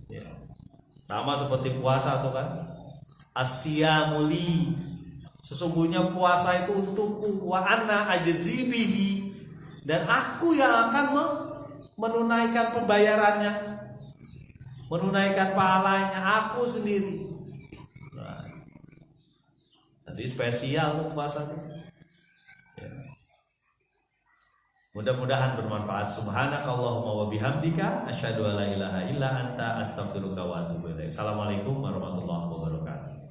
Ya. Sama seperti puasa tuh kan, asyamuli, sesungguhnya puasa itu untukku, wa ana ajzi bihi, dan aku yang akan menunaikan pembayarannya, menunaikan pahalanya, aku sendiri. Nah, nanti spesial puasa. Ya. Mudah-mudahan bermanfaat. Subhanakallahumma wa bihamdika asyhadu an la ilaha illa anta astaghfiruka wa atubu ilaik. Assalamualaikum warahmatullahi wabarakatuh.